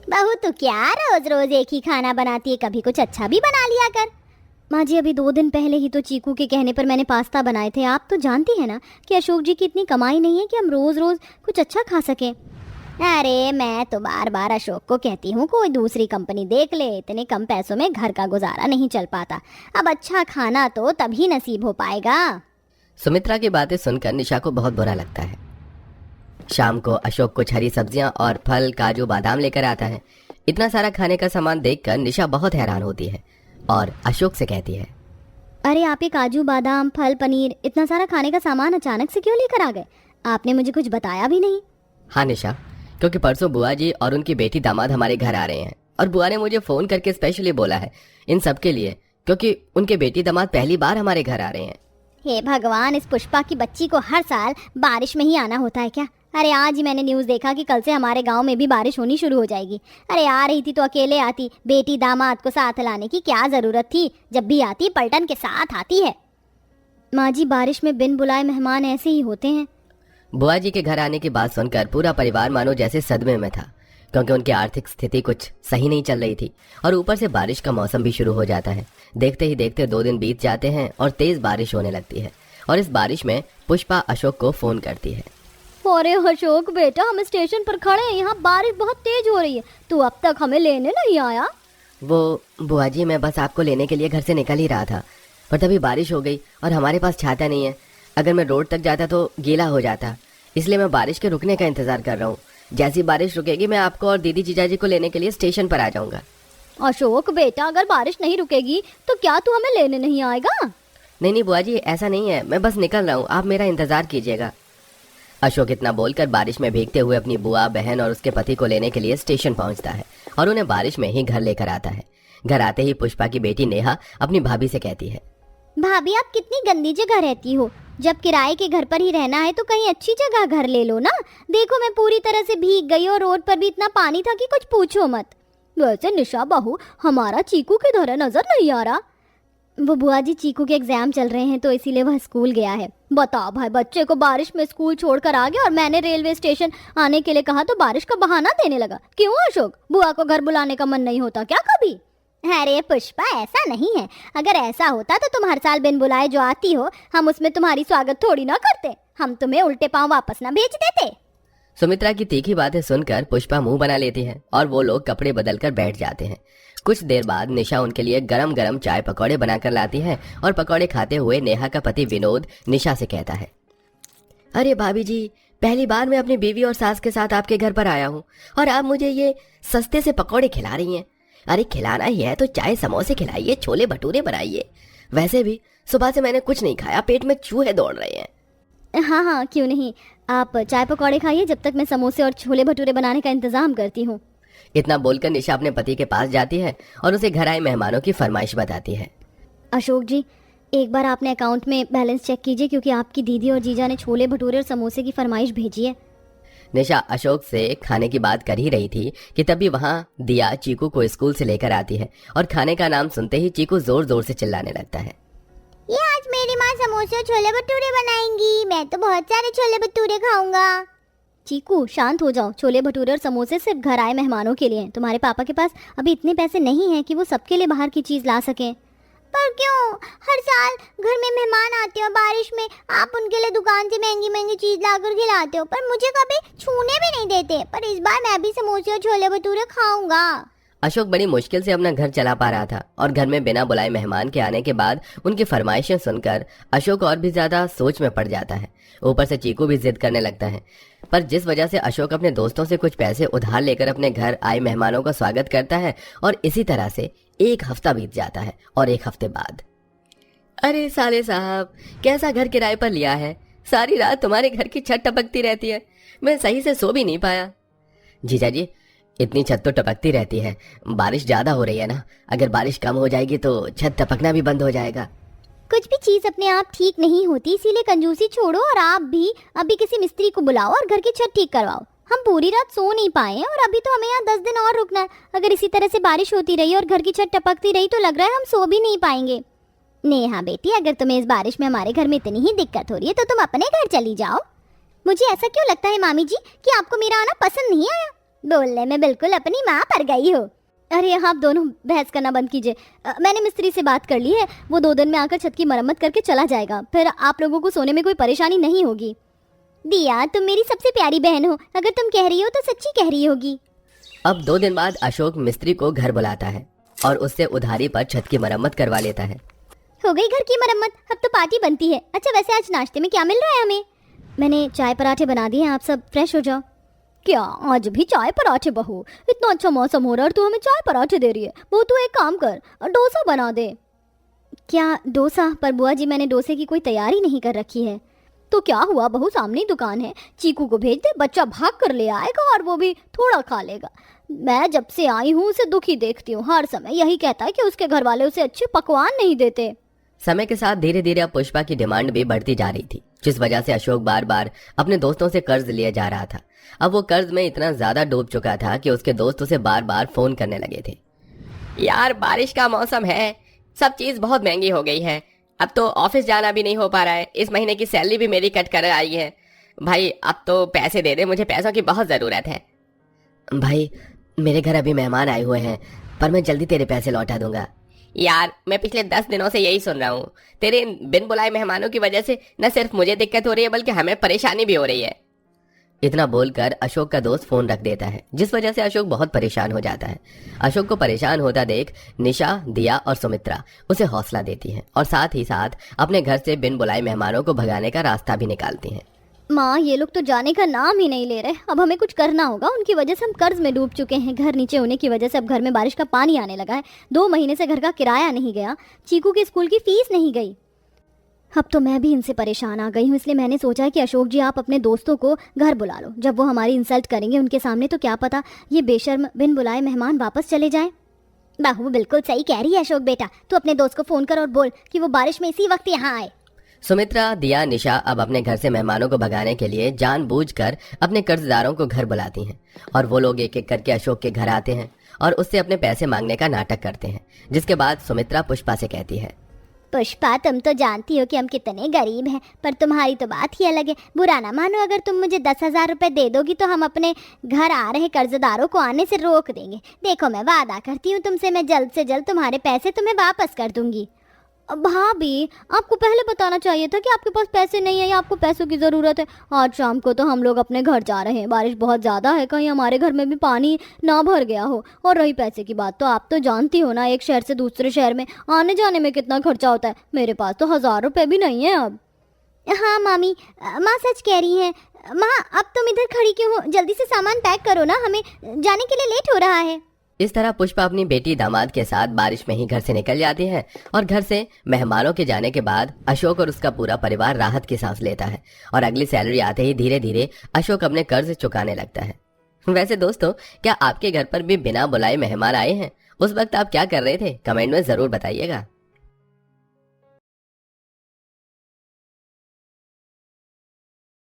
बहू तो क्या रोज रोज एक ही खाना बनाती है, कभी कुछ अच्छा भी बना लिया कर। माँ जी, अभी 2 दिन पहले ही तो चीकू के कहने पर मैंने पास्ता बनाए थे। आप तो जानती है ना कि अशोक जी की इतनी कमाई नहीं है कि हम रोज रोज कुछ अच्छा खा सकें। अरे मैं तो बार बार अशोक को कहती हूँ कोई दूसरी कंपनी देख ले, इतने कम पैसों में घर का गुजारा नहीं चल पाता। अब अच्छा खाना तो तभी नसीब हो पाएगा। सुमित्रा की बातें सुनकर निशा को बहुत बुरा लगता है। शाम को अशोक कुछ हरी सब्जियां और फल, काजू, बादाम लेकर आता है। इतना सारा खाने का सामान देखकर निशा बहुत हैरान होती है और अशोक से कहती है, अरे आप ये काजू, बादाम, फल, पनीर, इतना सारा खाने का सामान अचानक से क्यों लेकर आ गए? आपने मुझे कुछ बताया भी नहीं। हाँ निशा, क्योंकि परसों बुआ जी और उनकी बेटी दामाद हमारे घर आ रहे हैं और बुआ ने मुझे फोन करके स्पेशली बोला है इन सब के लिए, क्योंकि उनके बेटी दामाद पहली बार हमारे घर आ रहे हैं। हे भगवान, इस पुष्पा की बच्ची को हर साल बारिश में ही आना होता है क्या? अरे आज ही मैंने न्यूज़ देखा कि कल से हमारे गांव में भी बारिश होनी शुरू हो जाएगी। अरे आ रही थी तो अकेले आती, बेटी दामाद को साथ लाने की क्या जरूरत थी? जब भी आती पलटन के साथ आती है। माँ जी, बारिश में बिन बुलाए मेहमान ऐसे ही होते हैं। बुआ जी के घर आने की बात सुनकर पूरा परिवार मानो जैसे सदमे में था, क्योंकि उनकी आर्थिक स्थिति कुछ सही नहीं चल रही थी और ऊपर से बारिश का मौसम भी शुरू हो जाता है। देखते ही देखते 2 दिन बीत जाते हैं और तेज बारिश होने लगती है और इस बारिश में पुष्पा अशोक को फोन करती है। अरे अशोक बेटा, हम स्टेशन पर खड़े हैं, यहाँ बारिश बहुत तेज हो रही है, तू अब तक हमें लेने नहीं आया। वो बुआ जी, मैं बस आपको लेने के लिए घर से निकल ही रहा था, पर तभी बारिश हो गई और हमारे पास छाता नहीं है। अगर मैं रोड तक जाता तो गीला हो जाता, इसलिए मैं बारिश के रुकने का इंतजार कर रहा हूँ। जैसी बारिश रुकेगी मैं आपको और दीदी जीजाजी को लेने के लिए स्टेशन पर आ जाऊंगा। अशोक बेटा, अगर बारिश नहीं रुकेगी तो क्या तू हमें लेने नहीं आएगा? नहीं बुआ जी, ऐसा नहीं है, मैं बस निकल रहा हूँ, आप मेरा इंतजार कीजिएगा। अशोक इतना बोलकर बारिश में भीगते हुए अपनी बुआ, बहन और उसके पति को लेने के लिए स्टेशन पहुंचता है और उन्हें बारिश में ही घर लेकर आता है। घर आते ही पुष्पा की बेटी नेहा अपनी भाभी से कहती है, भाभी आप कितनी गंदी जगह रहती हो, जब किराए के घर पर ही रहना है तो कहीं अच्छी जगह घर ले लो ना। देखो मैं पूरी तरह से भीग गई और रोड पर भी इतना पानी था कि कुछ पूछो मत। वैसे निशा बहू, हमारा चीकू की तरह नजर नहीं आ रहा। वो बुआ जी, चीकू के एग्जाम चल रहे हैं तो इसीलिए वह स्कूल गया है। बताओ भाई, बच्चे को बारिश में स्कूल छोड़कर आ गया और मैंने रेलवे स्टेशन आने के लिए कहा तो बारिश का बहाना देने लगा। क्यों अशोक, बुआ को घर बुलाने का मन नहीं होता क्या कभी? अरे पुष्पा, ऐसा नहीं है। अगर ऐसा होता तो तुम हर साल बिन बुलाए जो आती हो, हम उसमें तुम्हारी स्वागत थोड़ी ना करते। हम तुम्हें उल्टे पांव वापस ना भेज देते। सुमित्रा की तीखी बातें सुनकर पुष्पा मुंह बना लेती है और वो लोग कपड़े बदलकर बैठ जाते हैं। कुछ देर बाद निशा उनके लिए गरम गरम चाय पकौड़े बनाकर लाती है और पकौड़े खाते हुए नेहा का पति विनोद निशा से कहता है, अरे भाभी जी, पहली बार मैं अपनी बीवी और सास के साथ आपके घर पर आया हूँ और आप मुझे ये सस्ते से पकौड़े खिला रही हैं। अरे खिलाना ही है तो चाय समोसे खिलाइए, छोले भटूरे बनाइए। वैसे भी सुबह से मैंने कुछ नहीं खाया, पेट में चूहे दौड़ रहे हैं। हाँ हाँ, क्यों नहीं, आप चाय पकौड़े खाइए जब तक मैं समोसे और छोले भटूरे बनाने का इंतजाम करती हूँ। इतना बोलकर निशा अपने पति के पास जाती है और उसे घर आए मेहमानों की फरमाइश बताती है। अशोक जी, एक बार आपने अकाउंट में बैलेंस चेक कीजिए, क्योंकि आपकी दीदी और जीजा ने छोले भटूरे और समोसे की फरमाइश भेजी है। निशा अशोक से खाने की बात कर ही रही थी कि तभी वहाँ दिया चीकू को स्कूल से लेकर आती है और खाने का नाम सुनते ही चीकू जोर जोर से चिल्लाने लगता है, ये आज मेरी माँ समोसे और छोले भटूरे बनाएंगी, मैं तो बहुत सारे छोले भटूरे खाऊंगा। चीकू शांत हो जाओ, छोले भटूरे और समोसे सिर्फ घर आए मेहमानों के लिए हैं। तुम्हारे पापा के पास अभी इतने पैसे नहीं हैं कि वो सबके लिए बाहर की चीज ला सकें। पर क्यों, हर साल घर में मेहमान आते हो, बारिश में आप उनके लिए दुकान से महंगी महंगी चीज लाकर खिलाते हो, पर मुझे कभी छूने भी नहीं देते। पर इस बार मैं भी समोसे और छोले भटूरे खाऊंगा। अशोक बड़ी मुश्किल से अपना घर चला पा रहा था और घर में बिना बुलाए मेहमान के आने के बाद उनकी फरमाइशें सुनकर अशोक और भी ज्यादा सोच में पड़ जाता है। ऊपर से चीकू भी जिद करने लगता है। पर जिस वजह से अशोक अपने दोस्तों से कुछ पैसे उधार लेकर अपने घर आए मेहमानों का स्वागत करता है और इसी तरह से 1 हफ्ता बीत जाता है और 1 हफ्ते बाद, अरे साले साहब, कैसा घर किराए पर लिया है? सारी रात तुम्हारे घर की छत टपकती रहती है, मैं सही से सो भी नहीं पाया। जीजा जी, इतनी छत तो टपकती रहती है, बारिश ज्यादा हो रही है ना, अगर बारिश कम हो जाएगी तो छत टपकना भी बंद हो जाएगा। कुछ भी चीज अपने आप ठीक नहीं होती, इसीलिए कंजूसी छोड़ो और आप भी अभी किसी मिस्त्री को बुलाओ और घर की छत ठीक करवाओ। हम पूरी रात सो नहीं पाए हैं और अभी तो हमें यहाँ 10 दिन और रुकना है। अगर इसी तरह से बारिश होती रही और घर की छत टपकती रही तो लग रहा है हम सो भी नहीं पाएंगे। नेहा बेटी, अगर तुम्हें इस बारिश में हमारे घर में इतनी ही दिक्कत हो रही है तो तुम अपने घर चली जाओ। मुझे ऐसा क्यों लगता है मामी जी कि आपको मेरा आना पसंद नहीं आया? बोलने में बिल्कुल अपनी माँ पर गई हो। अरे आप दोनों बहस करना बंद कीजिए। मैंने मिस्त्री से बात कर ली है, वो 2 दिन में आकर छत की मरम्मत करके चला जाएगा, फिर आप लोगों को सोने में कोई परेशानी नहीं होगी। दिया, तुम मेरी सबसे प्यारी बहन हो, अगर तुम कह रही हो तो सच्ची कह रही होगी। अब 2 दिन बाद अशोक मिस्त्री को घर बुलाता है और उससे उधारी पर छत की मरम्मत करवा लेता है। हो गई घर की मरम्मत, अब तो पार्टी बनती है। अच्छा वैसे आज नाश्ते में क्या मिल रहा है हमें? मैंने चाय पराठे बना दिए हैं, आप सब फ्रेश हो जाओ। क्या आज भी चाय पराठे बहू? इतना अच्छा मौसम हो रहा है और तू हमें चाय पराठे दे रही है। वो तू एक काम कर, डोसा बना दे। क्या डोसा? पर बुआ जी मैंने डोसे की कोई तैयारी नहीं कर रखी है। तो क्या हुआ बहू, सामने ही दुकान है, चीकू को भेज दे, बच्चा भाग कर ले आएगा और वो भी थोड़ा खा लेगा। मैं जब से आई हूँ उसे दुखी देखती हूँ, हर समय यही कहता है कि उसके घर वाले उसे अच्छे पकवान नहीं देते। समय के साथ धीरे धीरे अब पुष्पा की डिमांड भी बढ़ती जा रही थी, जिस वजह से अशोक बार बार अपने दोस्तों से कर्ज लिए जा रहा था। अब वो कर्ज में इतना ज्यादा डूब चुका था कि उसके दोस्त उसे बार बार फोन करने लगे थे। यार बारिश का मौसम है, सब चीज बहुत महंगी हो गई है, अब तो ऑफिस जाना भी नहीं हो पा रहा है, इस महीने की सैलरी भी मेरी कट कर आई है। भाई अब तो पैसे दे दे, मुझे पैसों की बहुत जरूरत है। भाई मेरे घर अभी मेहमान आए हुए हैं, पर मैं जल्दी तेरे पैसे लौटा दूंगा। यार मैं पिछले 10 दिनों से यही सुन रहा हूँ, तेरे बिन बुलाए मेहमानों की वजह से न सिर्फ मुझे दिक्कत हो रही है बल्कि हमें परेशानी भी हो रही है। इतना बोलकर अशोक का दोस्त फोन रख देता है, जिस वजह से अशोक बहुत परेशान हो जाता है। अशोक को परेशान होता देख निशा, दिया और सुमित्रा उसे हौसला देती हैं और साथ ही साथ अपने घर से बिन बुलाए मेहमानों को भगाने का रास्ता भी निकालती हैं। माँ ये लोग तो जाने का नाम ही नहीं ले रहे, अब हमें कुछ करना होगा। उनकी वजह से हम कर्ज में डूब चुके हैं, घर नीचे होने की वजह से अब घर में बारिश का पानी आने लगा है, 2 महीने से घर का किराया नहीं गया, चीकू की स्कूल की फीस नहीं गई। अब तो मैं भी इनसे परेशान आ गई हूँ, इसलिए मैंने सोचा कि अशोक जी आप अपने दोस्तों को घर बुला लो, जब वो हमारी इंसल्ट करेंगे उनके सामने तो क्या पता ये बेशर्म बिन बुलाए मेहमान वापस चले जाएं। बाहू बिल्कुल सही कह रही है अशोक बेटा, तू अपने दोस्त को फोन कर और बोल कि वो बारिश में इसी वक्त यहाँ आए। सुमित्रा, दिया, निशा अब अपने घर से मेहमानों को भगाने के लिए जानबूझकर अपने कर्जदारों को घर बुलाती हैं और वो लोग एक एक करके अशोक के घर आते हैं और उससे अपने पैसे मांगने का नाटक करते हैं। जिसके बाद सुमित्रा पुष्पा से कहती है, पुष्पा तुम तो जानती हो कि हम कितने गरीब हैं, पर तुम्हारी तो बात ही अलग है। बुरा ना मानो, अगर तुम मुझे 10,000 रुपए दे दोगी तो हम अपने घर आ रहे कर्जदारों को आने से रोक देंगे। देखो मैं वादा करती हूँ तुमसे, मैं जल्द से जल्द तुम्हारे पैसे तुम्हें वापस कर दूंगी। भाभी आपको पहले बताना चाहिए था कि आपके पास पैसे नहीं है या आपको पैसों की ज़रूरत है। आज शाम को तो हम लोग अपने घर जा रहे हैं, बारिश बहुत ज़्यादा है, कहीं हमारे घर में भी पानी ना भर गया हो। और रही पैसे की बात तो आप तो जानती हो ना, एक शहर से दूसरे शहर में आने जाने में कितना खर्चा होता है। मेरे पास तो 1,000 रुपये भी नहीं है अब। हाँ मामी, माँ सच कह रही हैं। माँ अब तुम इधर खड़ी क्यों हो, जल्दी से सामान पैक करो ना, हमें जाने के लिए लेट हो रहा है। इस तरह पुष्पा अपनी बेटी दामाद के साथ बारिश में ही घर से निकल जाती है और घर से मेहमानों के जाने के बाद अशोक और उसका पूरा परिवार राहत की सांस लेता है और अगली सैलरी आते ही धीरे धीरे अशोक अपने कर्ज चुकाने लगता है। वैसे दोस्तों, क्या आपके घर पर भी बिना बुलाए मेहमान आए हैं? उस वक्त आप क्या कर रहे थे? कमेंट में जरूर बताइएगा।